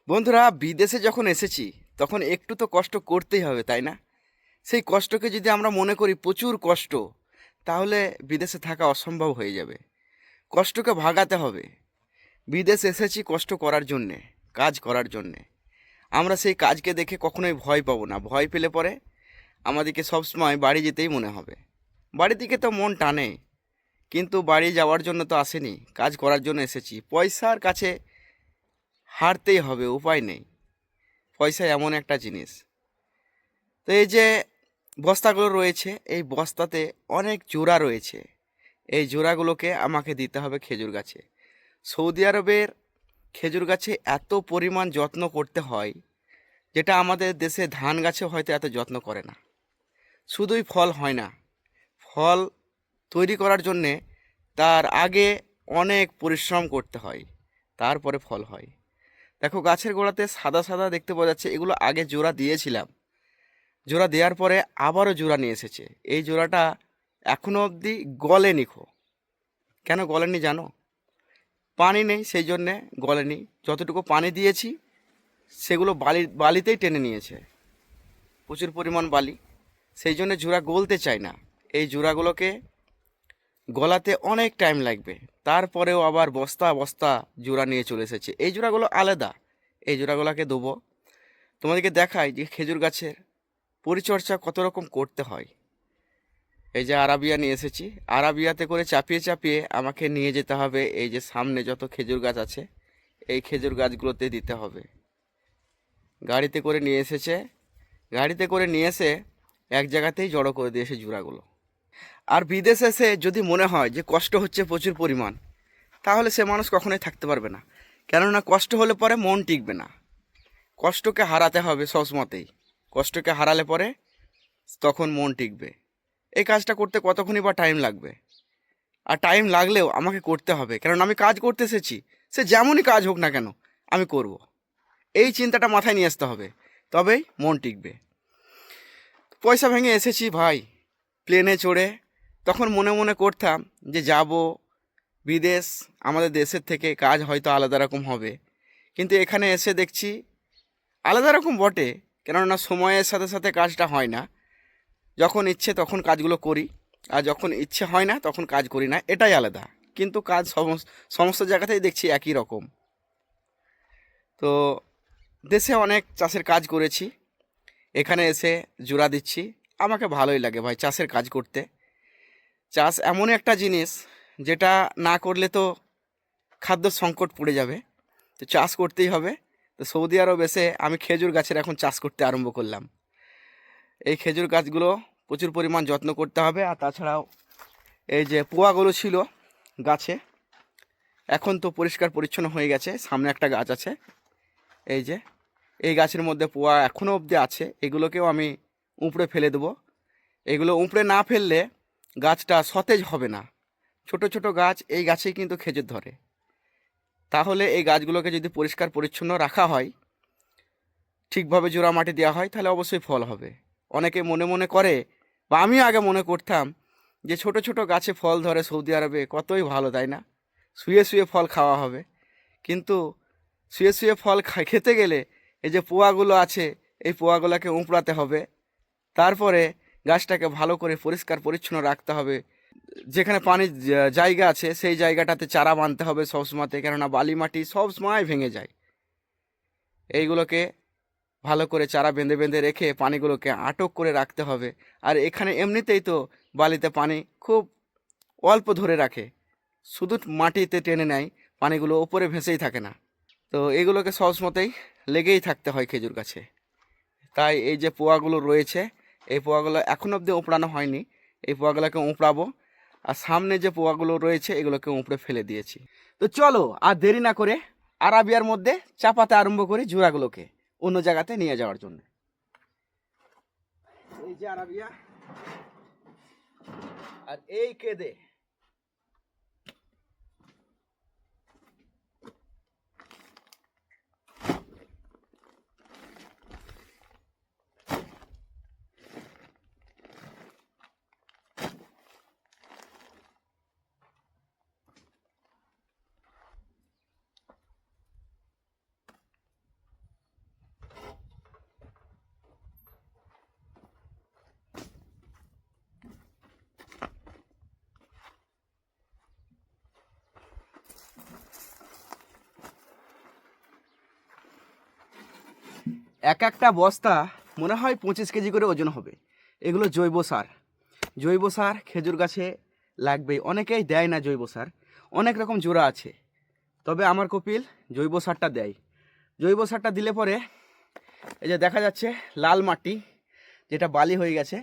বন্ধুরা, বিদেশে যখন এসেছি তখন একটু তো কষ্ট করতেই হবে, তাই না? সেই কষ্টকে যদি আমরা মনে করি প্রচুর কষ্ট, তাহলে বিদেশে থাকা অসম্ভব হয়ে যাবে। কষ্টকে ভাগাতে হবে। বিদেশ এসেছি কষ্ট করার জন্যে, কাজ করার জন্যে। আমরা সেই কাজকে দেখে কখনোই ভয় পাবো না। ভয় পেলে পরে আমাদেরকে সবসময় বাড়ি যেতেই মনে হবে। বাড়ির দিকে তো মন টানে, কিন্তু বাড়ি যাওয়ার জন্য তো আসেনি, কাজ করার জন্য এসেছি। পয়সার কাছে হারতেই হবে, উপায় নেই। পয়সা এমন একটা জিনিস। তো এই যে বস্তাগুলো রয়েছে, এই বস্তাতে অনেক জোড়া রয়েছে। এই জোড়াগুলোকে আমাকে দিতে হবে খেজুর গাছে। সৌদি আরবের খেজুর গাছে এত পরিমাণ যত্ন করতে হয়, যেটা আমাদের দেশে ধান গাছে হয়তো এত যত্ন করে না। শুধুই ফল হয় না, ফল তৈরি করার জন্যে তার আগে অনেক পরিশ্রম করতে হয়, তারপরে ফল হয়। দেখো, গাছের গোড়াতে সাদা সাদা দেখতে পাওয়া যাচ্ছে, এগুলো আগে জোড়া দিয়েছিলাম। জোড়া দেওয়ার পরে আবারও জোড়া নিয়ে এসেছে। এই জোড়াটা এখনো অবধি গলেনি। কেন গলেনি জানো? পানি নেই, সেই জন্যে গলেনি। যতটুকু পানি দিয়েছি সেগুলো বালিতেই টেনে নিয়েছে, প্রচুর পরিমাণ বালি। সেই জন্য জোড়া গলতে চায় না। এই জোড়াগুলোকে গলাতে অনেক টাইম লাগবে। তারপরেও আবার বস্তা বস্তা জোড়া নিয়ে চলে এসেছে। এই জোড়াগুলো আলাদা, এই জোড়াগুলোকে দেবো। তোমাদেরকে দেখাই যে খেজুর গাছের পরিচর্যা কত রকম করতে হয়। এই যে আরাবিয়া নিয়ে এসেছি, আরাবিয়াতে করে চাপিয়ে চাপিয়ে আমাকে নিয়ে যেতে হবে। এই যে সামনে যত খেজুর গাছ আছে, এই খেজুর গাছগুলোতে দিতে হবে। গাড়িতে করে নিয়ে এসেছে, গাড়িতে করে নিয়ে এসে এক জায়গাতেই জড়ো করে দিয়েছে জুড়াগুলো। আর বিদেশে এসে যদি মনে হয় যে কষ্ট হচ্ছে প্রচুর পরিমাণ, তাহলে সে মানুষ কখনোই থাকতে পারবে না। কেননা কষ্ট হলে পরে মন টিকবে না। কষ্টকে হারাতে হবে সবসময়তেই। কষ্টকে হারালে পরে তখন মন টিকবে। এই কাজটা করতে কতক্ষণই বা টাইম লাগবে? আর টাইম লাগলেও আমাকে করতে হবে, কারণ আমি কাজ করতে এসেছি। সে যেমনই কাজ হোক না কেন, আমি করব। এই চিন্তাটা মাথায় নিয়ে আসতে হবে, তবেই মন টিকবে। পয়সা ভেঙে এসেছি ভাই, প্লেনে চড়ে। তখন মনে মনে করতাম যে যাব বিদেশ, আমাদের দেশের থেকে কাজ হয়তো আলাদা রকম হবে। কিন্তু এখানে এসে দেখছি আলাদা রকম বটে, কেননা সময়ের সাথে সাথে কাজটা হয় না। যখন ইচ্ছে তখন কাজগুলো করি, আর যখন ইচ্ছে হয় না তখন কাজ করি না, এটাই আলাদা। কিন্তু কাজ সমস্ত জায়গাতেই দেখছি একই রকম। তো দেশে অনেক চাষের কাজ করেছি, এখানে এসে জোড়া দিচ্ছি। আমাকে ভালোই লাগে ভাই চাষের কাজ করতে। চাষ এমন একটা জিনিস, যেটা না করলে তো খাদ্য সংকট পড়ে যাবে। তো চাষ করতেই হবে। তো সৌদি আরব এসে আমি খেজুর গাছের এখন চাষ করতে আরম্ভ করলাম। এই খেজুর গাছগুলো প্রচুর পরিমাণ যত্ন করতে হবে। আর তাছাড়াও এই যে পোয়াগুলো ছিল গাছে, এখন তো পরিষ্কার পরিচ্ছন্ন হয়ে গেছে। সামনে একটা গাছ আছে, এই যে এই গাছের মধ্যে পোয়া এখনও অবধি আছে। এগুলোকেও আমি উপড়ে ফেলে দেবো। এগুলো উপড়ে না ফেললে গাছটা সতেজ হবে না। ছোট ছোট গাছ, এই গাছেই কিন্তু খেজুর ধরে। তাহলে এই গাছগুলোকে যদি পরিষ্কার পরিচ্ছন্ন রাখা হয়, ঠিকভাবে জোড়া মাটি দেওয়া হয়, তাহলে অবশ্যই ফল হবে। অনেকে মনে মনে করে, বা আমিও আগে মনে করতাম, যে ছোট ছোট গাছে ফল ধরে সৌদি আরবে, কতই ভালো, তাই না? শুয়ে শুয়ে ফল খাওয়া হবে। কিন্তু শুয়ে শুয়ে ফল খেতে গেলে এই যে পোয়াগুলো আছে, এই পোয়াগুলোকে উপড়াতে হবে। তারপরে গাছটাকে ভালো করে পরিষ্কার পরিচ্ছন্ন রাখতে হবে। যেখানে পানির জায়গা আছে সেই জায়গাটাতে চারা বাঁধতে হবে সবসময়তে, কেননা বালি মাটি সব সময় ভেঙে যায়। এইগুলোকে ভালো করে চারা বেঁধে বেঁধে রেখে পানিগুলোকে আটক করে রাখতে হবে। আর এখানে এমনিতেই তো বালিতে পানি খুব অল্প ধরে রাখে, শুধু মাটিতে টেনে নেয়, পানিগুলো ওপরে ভেসেই থাকে না। তো এগুলোকে সবসময়তেই লেগেই থাকতে হয় খেজুর গাছে। তাই এই যে পোয়াগুলো রয়েছে, এই পোয়াগুলো এখন অবধি উপড়ানো হয়নি। এই পোয়াগুলোকে উপড়াবো। আর সামনে যে পোয়াগুলো রয়েছে এগুলোকে উপড়ে ফেলে দিয়েছি। তো চলো আর দেরি না করে আরাবিয়ার মধ্যে চাপাতে আরম্ভ করি জোড়াগুলোকে অন্য জায়গাতে নিয়ে যাওয়ার জন্য। এই যে আরাবিয়া, আর এই কেদে। এক একটা বস্তা মনে হয় 25 কেজি করে ওজন হবে। এগুলো জৈব সার। জৈব সার খেজুর গাছে লাগবেই। অনেকেই দেয় না জৈব সার, অনেক রকম জোড়া আছে, তবে আমার কপিল জৈব সারটা দেয়। জৈব সারটা দিলে পরে এই যে দেখা যাচ্ছে লাল মাটি যেটা বালি হয়ে গেছে,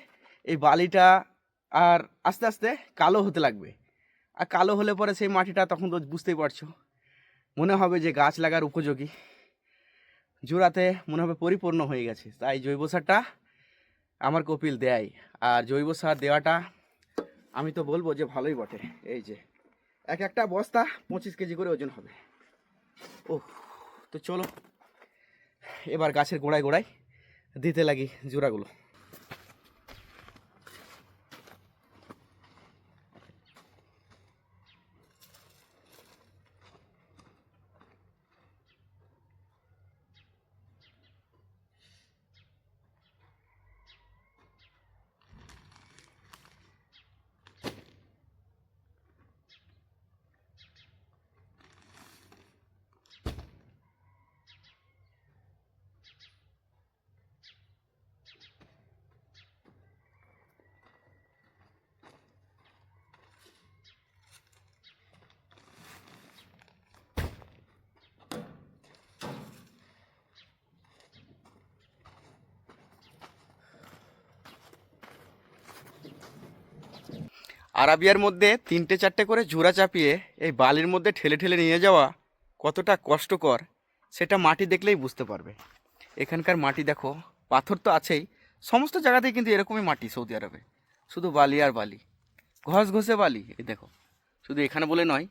এই বালিটা আর আস্তে আস্তে কালো হতে লাগবে। আর কালো হলে পরে সেই মাটিটা তখন তো বুঝতেই পারছো, মনে হবে যে গাছ লাগার উপযোগী, জোড়াতে মনে হবে পরিপূর্ণ হয়ে গেছে। তাই জৈব সারটা আমার কপিল দেয়। আর জৈব সার দেওয়াটা আমি তো বলবো যে ভালোই বটে। এই যে এক একটা বস্তা 25 কেজি করে ওজন হবে। ও, তো চলো এবার গাছের গোড়ায় গোড়ায় দিতে লাগি জোড়াগুলো। আরাবিয়ার মধ্যে 3-4টে করে জোড়া চাপিয়ে এই বালির মধ্যে ঠেলে ঠেলে নিয়ে যাওয়া কতটা কষ্টকর সেটা মাটি দেখলেই বুঝতে পারবে। এখানকার মাটি দেখো, পাথর তো আছেই, সমস্ত জায়গাতেই কিন্তু এরকমই মাটি সৌদি আরবে, শুধু বালি আর বালি, ঘস ঘষে বালি। এই দেখো, শুধু এখানে বলে নয়,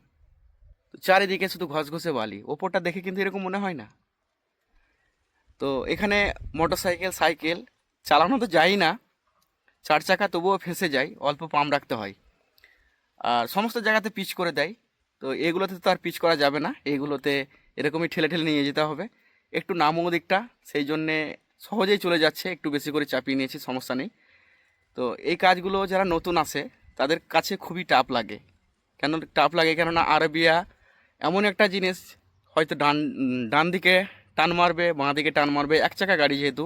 চারিদিকে শুধু ঘস ঘষে বালি। ওপরটা দেখে কিন্তু এরকম মনে হয় না। তো এখানে মোটর সাইকেল সাইকেল চালানো তো যায়ই না, 4 চাকা তবুও ফেঁসে যায়, অল্প পাম্প রাখতে হয়। আর সমস্ত জায়গাতে পিচ করে দেয়। তো এগুলোতে তো আর পিচ করা যাবে না, এগুলোতে এরকমই ঠেলে ঠেলে নিয়ে যেতে হবে। একটু নামো দিকটা, সেই জন্যে সহজেই চলে যাচ্ছে, একটু বেশি করে চাপিয়ে নিয়েছি, সমস্যা নেই। তো এই কাজগুলো যারা নতুন আসে তাদের কাছে খুবই টাফ লাগে। কেন টাফ লাগে? কেননা আরবিয়া এমন একটা জিনিস, হয়তো ডান ডান দিকে টান মারবে, বাঁ দিকে টান মারবে, 1 চাকা গাড়ি যেহেতু,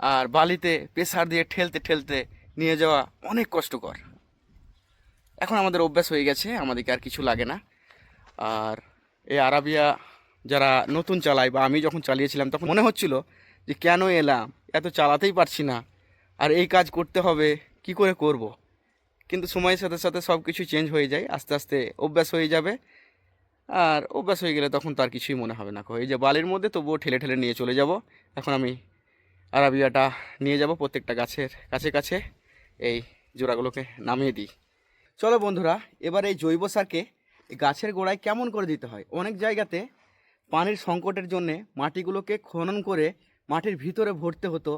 আর বালিতে প্রেসার দিয়ে ঠেলতে ঠেলতে নিয়ে যাওয়া অনেক কষ্টকর। এখন আমাদের অভ্যাস হয়ে গেছে, আমাদেরকে আর কিছু লাগে না। আর এই আরাবিয়া যারা নতুন চালায়, বা আমি যখন চালিয়েছিলাম তখন মনে হচ্ছিল যে কেন এলাম, এত চালাতেই পারছি না, আর এই কাজ করতে হবে, কি করে করব। কিন্তু সময়ের সাথে সাথে সব কিছু চেঞ্জ হয়ে যায়, আস্তে আস্তে অভ্যাস হয়ে যাবে। আর অভ্যাস হয়ে গেলে তখন তো আর কিছুই মনে হবে না। এই যে বালির মধ্যে তবুও ঠেলে ঠেলে নিয়ে চলে যাব। এখন আমি আরাবিয়াটা নিয়ে যাব প্রত্যেকটা গাছের কাছে কাছে, এই জোড়াগুলোকে নামিয়ে দিই। চলো বন্ধুরা, এবার এই জৈব সারকে গাছের গোড়ায় কেমন করে দিতে হয়। অনেক জায়গাতে পানির সংকটের জন্যে মাটিগুলোকে খনন করে মাটির ভিতরে ভরতে হতো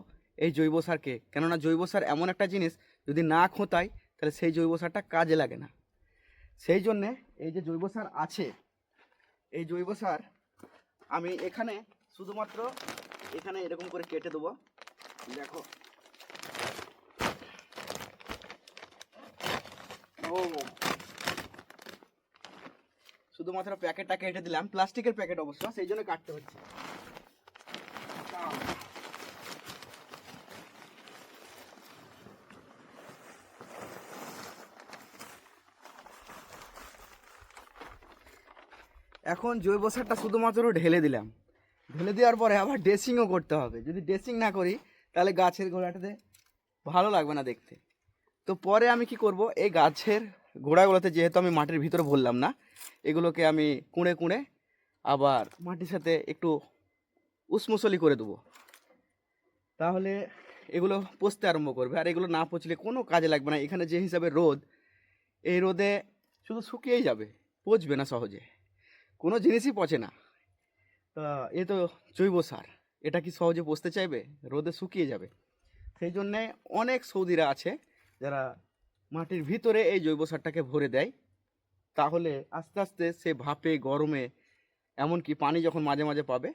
এই জৈব সারকে। কেননা জৈব সার এমন একটা জিনিস, যদি না খোঁতায় তাহলে সেই জৈব সারটা কাজে লাগে না। সেই জন্যে এই যে জৈব সার আছে, এই জৈব সার আমি এখানে শুধুমাত্র এখানে এরকম করে কেটে দেবো। দেখো, ও শুধুমাত্র প্যাকেটটা কেটে দিলাম, প্লাস্টিকের প্যাকেট অবশ্য, সেই জন্য কাটতে হচ্ছে। এখন জৈব সারটা শুধুমাত্র ঢেলে দিলাম, ঢেলে দেওয়ার পরে আবার ড্রেসিংও করতে হবে। যদি ড্রেসিং না করি তাহলে গাছের গোড়াটাতে ভালো লাগবে না দেখতে। তো পরে আমি কি করব, এই গাছের গোড়াগুলোতে যেহেতু আমি মাটির ভিতরে ভরলাম না, এগুলোকে আমি কুঁড়ে কুঁড়ে আবার মাটির সাথে একটু উসমুসলি করে দেবো। তাহলে এগুলো পচতে আরম্ভ করবে, আর এগুলো না পচলে কোনো কাজে লাগবে না। এখানে যে হিসাবে রোদ, এই রোদে শুধু শুকিয়েই যাবে, পচবে না সহজে, কোনো জিনিসই পচে না। তা এ তো জৈব সার, এটা কি সহজে পচতে চাইবে? রোদে শুকিয়ে যাবে। সেই জন্যে অনেক সৌদিরা আছে যারা মাটির ভিতরে এই জৈব সারটাকে ভরে দেয়। তাহলে আস্তে আস্তে সে ভাপে গরমে, এমনকি পানি যখন মাঝে মাঝে পাবে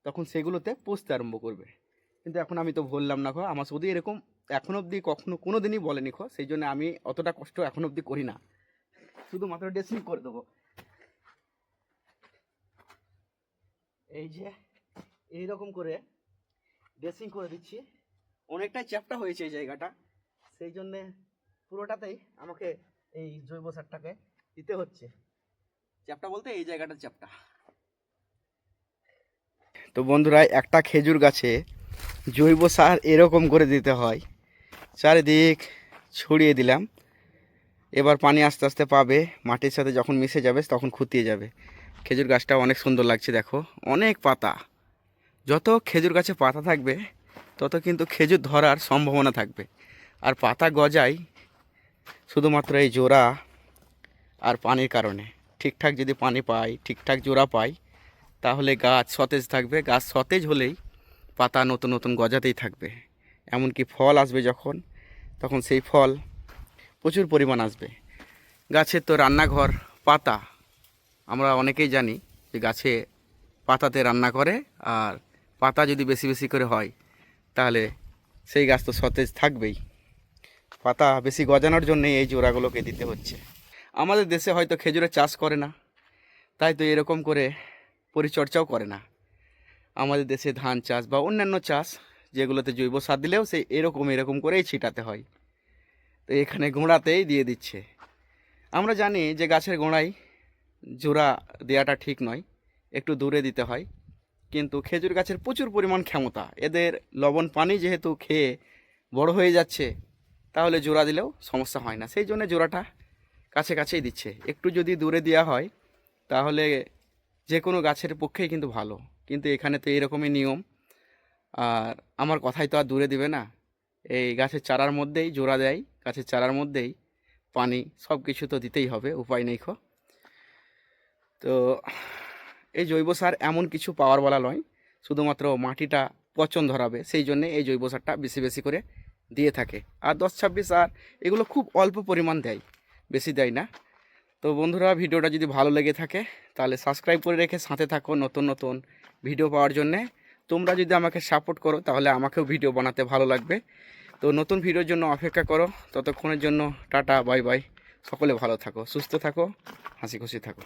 তখন সেগুলোতে পচতে আরম্ভ করবে। কিন্তু এখন আমি তো ভরলাম না, আমার সৌদি এরকম এখন অবধি কখনো কোনো দিনই বলেনি। সেই জন্য আমি অতটা কষ্ট এখন অবধি করি না, শুধুমাত্র ড্রেসিং করে দেবো। এই যে এইরকম করে ড্রেসিং করে দিচ্ছি। অনেকটাই চ্যাপ্টা হয়েছে এই জায়গাটা, সেই জন্যে পুরোটাতেই আমাকে এই জৈব সারটাকে দিতে হচ্ছে। চ্যাপ্টা বলতে এই জায়গাটা চ্যাপ্টা। তো বন্ধুরা, একটা খেজুর গাছে জৈব সার এরকম করে দিতে হয়। চারিদিক ছড়িয়ে দিলাম। এবার পানি আস্তে আস্তে পাবে, মাটির সাথে যখন মিশে যাবে তখন খুঁটিয়ে যাবে। খেজুর গাছটা অনেক সুন্দর লাগছে, দেখো অনেক পাতা। যত খেজুর গাছে পাতা থাকবে তত কিন্তু খেজুর ধরার সম্ভাবনা থাকবে। আর পাতা গজায় শুধুমাত্র এই জোড়া আর পানির কারণে। ঠিকঠাক যদি পানি পাই, ঠিকঠাক জোড়া পাই, তাহলে গাছ সতেজ থাকবে। গাছ সতেজ হলেই পাতা নতুন নতুন গজাতেই থাকবে। এমনকি ফল আসবে যখন, তখন সেই ফল প্রচুর পরিমাণ আসবে। গাছের তো রান্নাঘর পাতা, আমরা অনেকেই জানি যে গাছে পাতাতে রান্না করে। আর পাতা যদি বেশি বেশি করে হয় তাহলে সেই গাছ তো সতেজ থাকবেই। পাতা বেশি গজানোর জন্যে এই জোড়াগুলোকে দিতে হচ্ছে। আমাদের দেশে হয়তো খেজুরের চাষ করে না, তাই তো এরকম করে পরিচর্যাও করে না। আমাদের দেশে ধান চাষ বা অন্যান্য চাষ যেগুলোতে জৈব সার দিলেও সেই এরকম করেই ছিটাতে হয়। তো এখানে গোড়াতেই দিয়ে দিচ্ছে। আমরা জানি যে গাছের গোড়ায় জোড়া দেওয়াটা ঠিক নয়, একটু দূরে দিতে হয়। কিন্তু খেজুর গাছের প্রচুর পরিমাণ ক্ষমতা, এদের লবণ পানি যেহেতু খেয়ে বড় হয়ে যাচ্ছে, তাহলে জোড়া দিলেও সমস্যা হয় না। সেই জন্য জোড়াটা কাছেই দিচ্ছে। একটু যদি দূরে দেওয়া হয় তাহলে যে কোনো গাছের পক্ষেই কিন্তু ভালো। কিন্তু এখানে তো এরকমই নিয়ম। আর আমার কথাই তো আর দূরে দিবে না, এই গাছের চারার মধ্যেই জোড়া দেয়, গাছের চারার মধ্যেই পানি, সব কিছু তো দিতেই হবে, উপায় নেই। তো এই জৈব সার এমন কিছু পাওয়ারওয়ালা নয়, শুধুমাত্র মাটিটা পচন ধরাবে, সেই জন্যে এই জৈব সারটা বেশি বেশি করে দিয়ে থাকে। আর 10-26 আর এগুলো খুব অল্প পরিমাণ দেয়, বেশি দেয় না। তো বন্ধুরা, ভিডিওটা যদি ভালো লেগে থাকে তাহলে সাবস্ক্রাইব করে রেখে সাথে থাকো নতুন নতুন ভিডিও পাওয়ার জন্যে। তোমরা যদি আমাকে সাপোর্ট করো তাহলে আমাকেও ভিডিও বানাতে ভালো লাগবে। তো নতুন ভিডিওর জন্য অপেক্ষা করো। ততক্ষণের জন্য টাটা, বাই বাই। সকলে ভালো থাকো, সুস্থ থাকো, হাসি খুশি থাকো।